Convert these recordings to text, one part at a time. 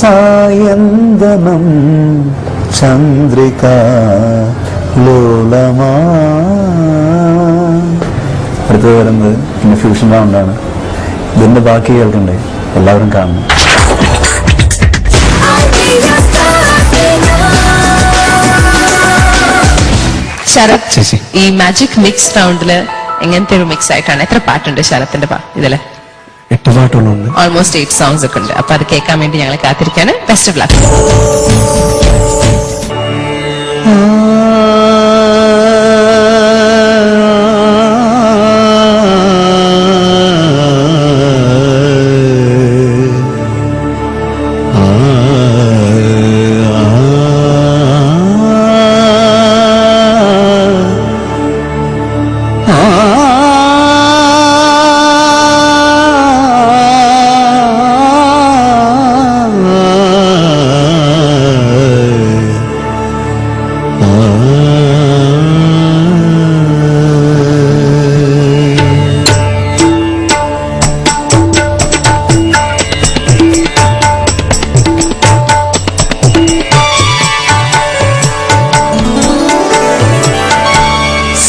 സായന്തനം ചന്ദ്രിക ലോലമാ. അടുത്തത് വരുന്നത് പിന്നെ ഫ്യൂഷൻ റൗണ്ടാണ്. ഇതിന്റെ ബാക്കി കേൾക്കണ്ടേ? എല്ലാവരും കാണണം. ശരത്, ഈ മാജിക് മിക്സ് റൗണ്ടില് എങ്ങനത്തെ ഒരു മിക്സ് ആയിട്ടാണ്? എത്ര പാട്ടുണ്ട് ശരത്തിന്റെ ഇതില്? 8 പാട്ടുകളുണ്ട്. ഓൾമോസ്റ്റ് 8 സോങ്സ് ഒക്കെ ഉണ്ട്. അപ്പൊ അത് കേൾക്കാൻ വേണ്ടി ഞങ്ങൾ കാത്തിരിക്കാണ്. Best of luck.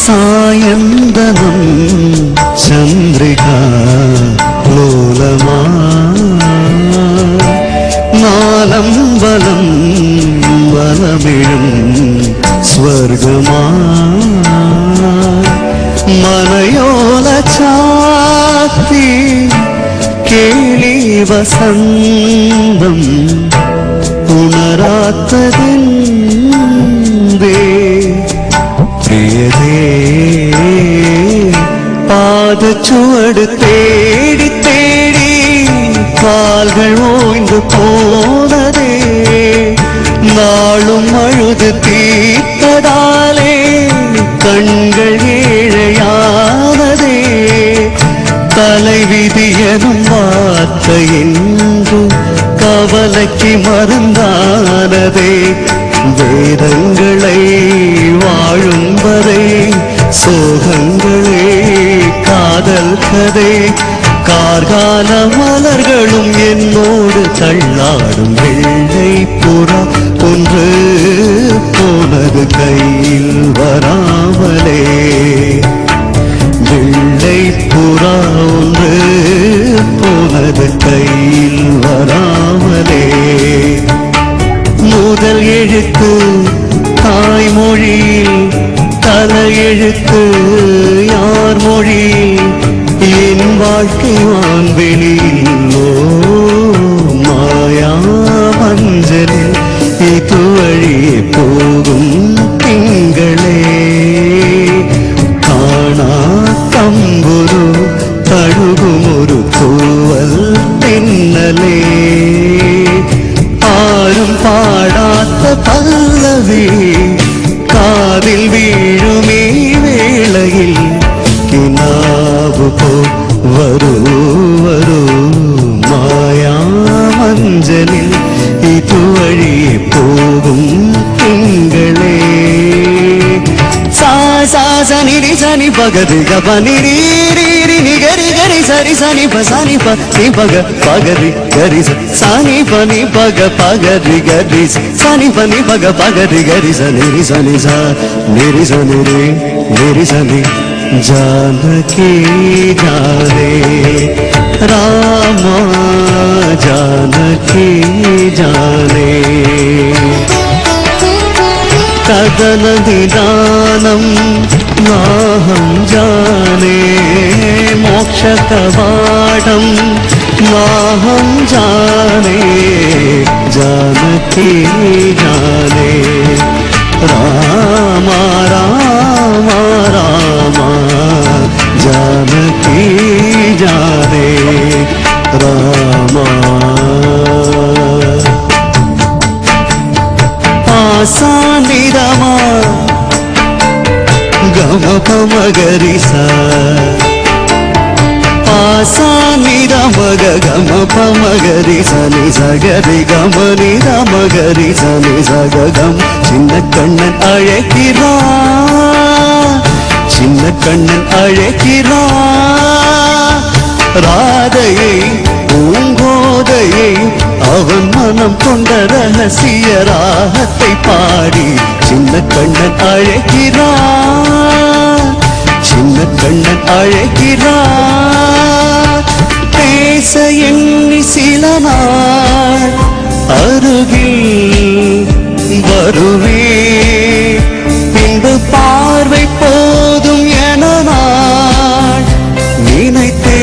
സായന്തനം ചന്ദ്രിക ലോലമാ. നാലമ്പലം വനമിഴും സ്വർഗമാ. മനയോല ചാത്തി കേളി വസന്തം ഉണരാത്തതിന്തേ പ്രിയതേ. പാദച്ചുവട് തേടി തേടി കാൽകൾ ഓയ്ந்து പോനതേ. നാളും അഴുത് തീർത്തതാലേ കൺകൾ ഏഴയാനതേ. தலைவிதியனும் வார்த்தை என்று கவலைக்கு மருந்தானதே. வேதங்களை வாழும் வரை சோகங்களே காதல் கதை. கார்கால மலர்களும் என்னோடு தள்ளாடும் வெள்ளை புறா ஒன்று போனது கையில் வராமலே. வெள்ளை புறா ஒன்று போனது கையில் வராமலே. முதல் எழுத்து தாய்மொழியில், தலையெழுத்து யார் மொழியில்? என் வாழ்க்கை வான்வெளியிலோ மாயா மஞ்சளில் இது வழியே போகும் திங்களே. കാണാ തമ്പുരു തഴുകുമൊരു തൂവൽ തിന്നലേ. ആരും പാടാത്ത പല്ലവി കാതിൽ വീഴുമീ വേളയിൽ. കിനാവ് പോ വരൂ വരൂ മായാമഞ്ചലിൽ ഇതുവഴിയെ പോകും തിങ്കളേ. సని సని పగది గని రి గరి గరి సరి సని ప సని ప ని పగ పగరి గరి సని ప ని పగ పగరి గరి సని ప ని పగ పగరి గరి సని రి సని స ని రి సని రి ని రి సని. జానకి జానే రామ జానకి జానే. కదన నిదానం నాహం జానే. మోక్ష కవాటం నాహం జానే. జానకి జానే రామ రామ రామ జానకి జానే రామ. ఆసానిదమా గమ పమగరి సా. ఆసానిద మగ గమ పమగరి సని సగరి గమని రమగరి సని సగ గమ. சின்ன கண்ணன் அழைக்கிறா, சின்ன கண்ணன் அழைக்கிறா. ராதையை பூங்கோதையை அவன் மனம் கொண்ட ரகசிய ராகத்தை பாடி சின்ன கண்ணன் அழைக்கிறான், சின்ன கண்ணன் அழைக்கிறான். பேச எண்ணி சில நாள் அருகில் வருவே, பின்பு பார்வை போதும் என நான் நினைத்தே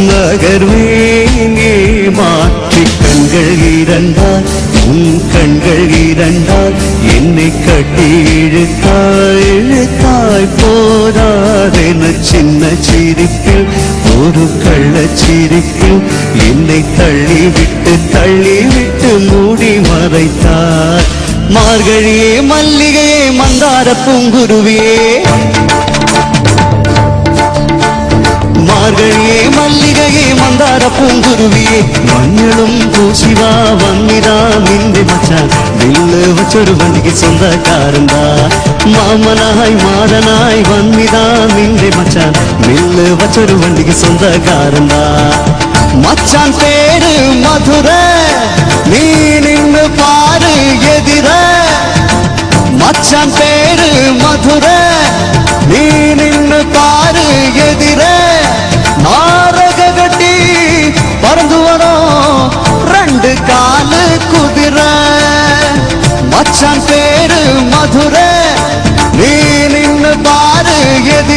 நகர்வேங்கே. மாற்றி கண்கள் இரண்டால், உன் கண்கள் இரண்டால் என்னை கட்டி இழுத்தாய் இழுத்தாய் போதாதென சின்ன சிரிப்பில் ஒரு கள்ளச்சிரிப்பில் என்னை தள்ளிவிட்டு மூடி மறைத்தார். மார்கழியே மல்லிகையே மந்தார பூங்குருவியே, மார்கழியே மல்லிகையே மந்தார பூங்குருவியே, மஞ்சளும் பூசிவா வன்னிதா மிந்தி மச்சான் வில்லு வச்சொரு வண்டிக்கு சொந்தக்காரந்தா. மாமனாய் மாடனாய் வன்னிதா மிந்தி மச்சான் வில்லு வச்சொரு வண்டிக்கு சொந்தக்காரந்தா. மச்சான் பேரு மதுர, நீ நின்னு பாரு எதிர. மச்சான் பேரு மதுர, நீ நின்னு பாரு எதிர. நாரக கட்டி பறந்து வரும் ரெண்டு காலு குதிரை. மச்சான் பேரு மதுர, நீ நின்னு பாரு எதிர.